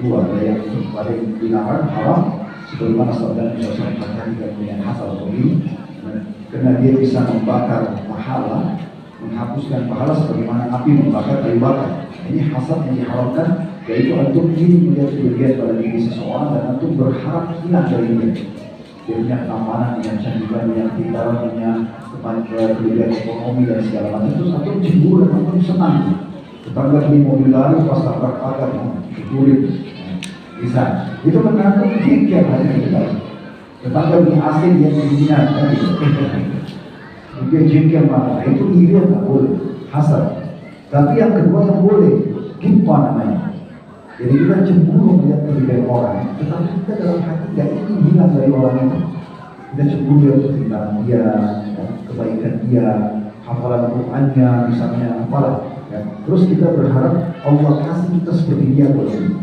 dua, ada yang dilarang haram sebagaimana sabda Nabi SAW dengan hasad ini, karena dia bisa membakar pahala, menghapuskan pahala sebagaimana api membakar kayu bakar. Ini hasad yang diharamkan, yaitu untuk ingin melihat kebahagiaan pada diri seseorang dan untuk berharap hilang dari dia. Dia punya ketampanan, punya kecantikan, punya pintaran, punya kebahagiaan ekonomi dan segala macam. Terus atau cemburu dan atau senang. Tetangga beli mobil baru pas tabrak pagar, ditulis, bisa. Itu menandakan jengkel hati kita. Tetangga beli AC dia kedinginan, kan gitu. Dia jengkel marah, itu iri nggak boleh, hasad. Tapi yang kedua yang boleh, gimpa namanya. Jadi kita cemburu melihat kebahagiaan orang, tetapi kita dalam hati tidak ingin hilang dari orang itu. Kita cemburu melihat kebahagiaan dia, kebaikan dia, hafalan Qurannya, misalnya apalah. Ya. Terus kita berharap Allah kasih kita seperti dia boleh.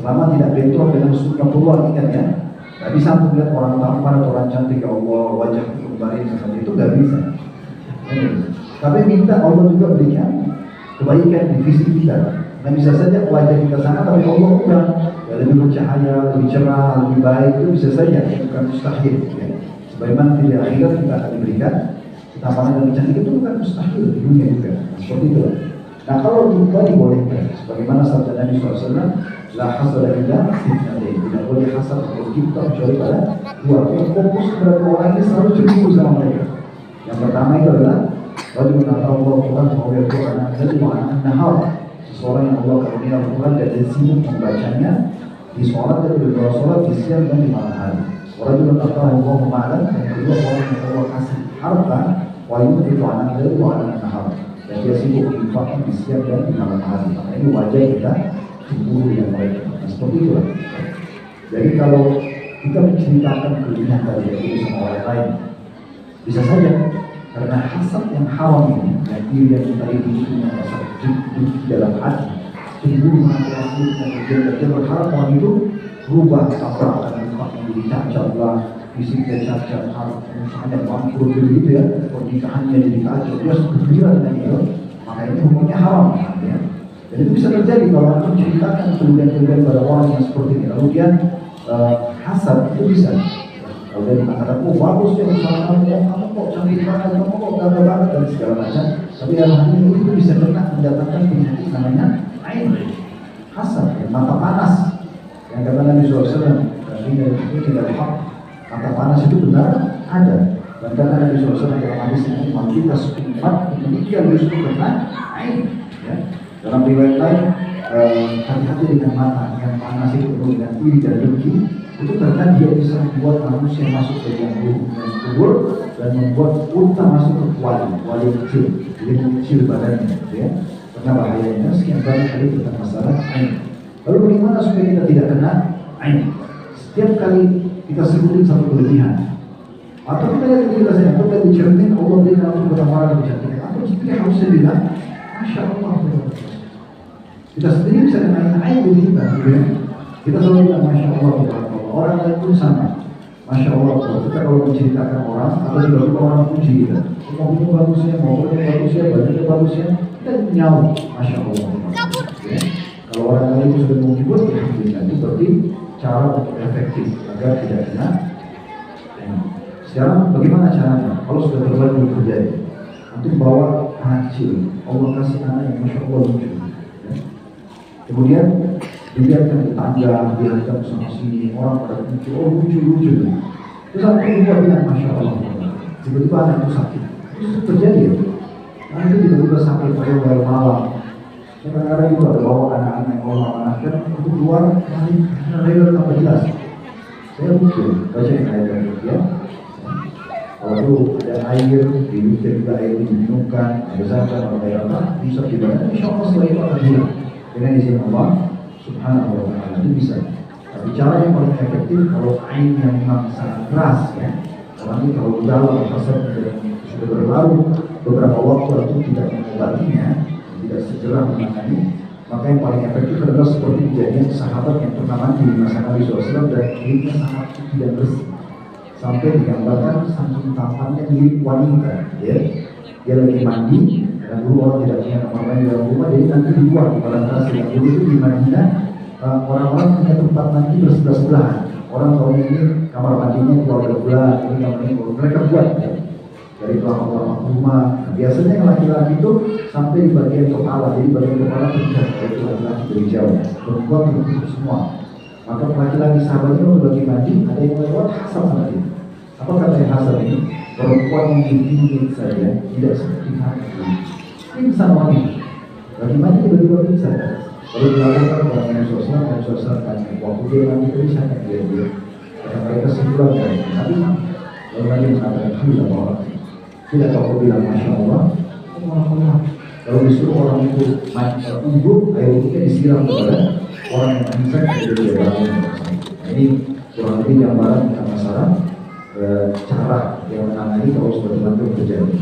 Selama tidak bentrok dengan sunnah Allah, ingat ya. Gak bisa melihat orang tampan atau orang cantik, ya Allah wajah kembali seperti itu, gak bisa. Tapi minta Allah juga berikan kebaikan di visi kita. Nah bisa saja wajah kita sana, tapi Allah ubah ya, lebih bercahaya, lebih cerah, lebih baik, itu bisa saja, bukan mustahil. Ya. Sebagaimana di akhirat kita akan diberikan ketampanan dan kecantikan, itu bukan mustahil di dunia juga. Seperti itu. Nah kalau kita dibolehkan, sebagaimana sabda Nabi SAW, la hasada illa fitnatain, tidak boleh hasad atau kita kecuali pada dua. Yang fokus kepada orang ini selalu cemburu sama mereka. Yang pertama itu adalah rajulun ata'allahu Quran wa yaqra'u anak jadi wa anak nahar. Seorang yang Allah karunia Al-Quran dan sibuk membacanya di sholat dan di luar sholat, di siang dan di malam hari. Rajulun ata'allahu ma'alan, yang kedua orang yang Allah kasih harta wa yunfiqu anak jadi wa anak nahar, dan dia sibuk infaknya di siang dan di malam hari. Maka ini wajah kita cemburu yang baik. Nah, seperti itulah. Jadi kalau kita menceritakan kelebihan dari diri sama orang lain, bisa saja karena hasad yang haram ini, yang diri yang kita ini punya rasa di dalam hati, cemburu mengakhirati dan dia berharap orang itu berubah apa akan menjadi cacat lah, fisiknya cacat, misalnya bangkrut begitu ya, pernikahannya jadi kacau, dia gembira dengan itu, maka ini hukumnya haram. Ya. Dan itu bisa terjadi kalau orang menceritakan kelebihan-kelebihan pada orang yang seperti ini. Lalu dia hasad, itu bisa. Kalau dia mengatakan, oh bagus ya, kamu kok cantik banget, kamu kok gagah banget, dan segala macam. Tapi dalam hal ini itu bisa kena mendatangkan penyakit namanya ain, hasad, ya, mata panas. Yang kata Nabi SAW, ini tidak hak. Mata panas itu benar ada. Dan kata Nabi SAW dalam hadis ini, kita sekumpat demikian justru kena ain. Ya. Dalam riwayat lain, hati-hati dengan mata yang panas itu penuh dengan iri dan dengki. Itu karena dia bisa membuat manusia masuk ke yang kubur dan membuat unta masuk ke wali kecil, jadi mengecil badannya, ya. Karena bahayanya sekian banyak kali tentang masalah ain. Lalu bagaimana supaya kita tidak kena ain? Setiap kali kita sebutin satu kelebihan, atau kita lihat diri kita saja, atau kita dicermin Allah berikan untuk bertambah lebih cantik, atau kita harus bilang, Masya Allah. Kita sendiri bisa kena ain di kita, ya. Kita selalu bilang Masya Allah, orang lain pun sama. Masya Allah, kita kalau menceritakan orang, atau tiba-tiba orang puji kita, mobilnya bagus ya, mobilnya bagus ya, bajunya bagus ya, kita nyawa, Masya Allah. Ya. Kalau orang lain itu sudah menghibur, alhamdulillah, itu berarti cara untuk efektif agar tidak kena. Ya. Sekarang bagaimana caranya? Kalau sudah terlanjur terjadi, untuk bawa anak kecil, Allah kasih anak yang Masya Allah lucu. Ya. Kemudian dilihatkan tetangga, dilihatkan sama sini, orang pada lucu, oh lucu. Terus aku juga bilang Masya Allah, tiba-tiba anak itu sakit. Itu terjadi ya. Nah itu tiba-tiba sakit pada luar malam. Kadang-kadang itu ada bawa anak-anak yang Allah amanahkan untuk keluar dari tanpa jelas. Saya mungkin baca yang ayat ya. Kalau itu ada air, diminta juga air diminumkan, ada zakat, ada air apa, bisa dibaca. Insya Allah setelah itu akan hilang dengan izin Allah Subhanahu wa ta'ala. Itu bisa. Tapi cara yang paling efektif kalau ain yang memang sangat keras ya. Orang ini kalau dalam fasad sudah berlalu beberapa waktu atau tidak mengobatinya, tidak segera menangani, maka yang paling efektif adalah seperti kejadian sahabat yang pertama di masa Nabi SAW dan kulitnya sangat tidak bersih. Sampai digambarkan saking tampannya milik wanita, ya. Dia lagi mandi dan dulu orang tidak punya kamar mandi dalam rumah, jadi nanti di luar di padang pasir yang dulu itu di Madinah orang-orang punya tempat mandi bersebelah-sebelahan. Orang tahu ini kamar mandinya keluarga sebelah, ini kamar mandi mereka buat ya. Dari pelapor-pelapor rumah. Nah, biasanya yang laki-laki itu sampai di bagian kepala, jadi bagian kepala terlihat dari laki-laki dari jauh. Perempuan tertutup semua. Maka laki-laki sahabatnya untuk bagi mandi, ada yang lewat hasal sama dia. Apa kata yang hasal ini? Perempuan yang tinggi saja tidak seperti hati. Ini bisa wanita. Bagi mandi tiba-tiba bisa. Kalau dilakukan oleh media sosial tanya, waktu dia mandi itu bisa kan dia. Karena mereka sebulan dari Nabi, lalu lagi mengatakan Alhamdulillah. Tidak tahu bilang Masya Allah. Kalau disuruh orang itu untuk air wudhunya disiram kepada orang yang mengisah itu dia bangun. Ini kurang lebih gambaran tentang masalah cara yang menangani kalau seperti itu terjadi.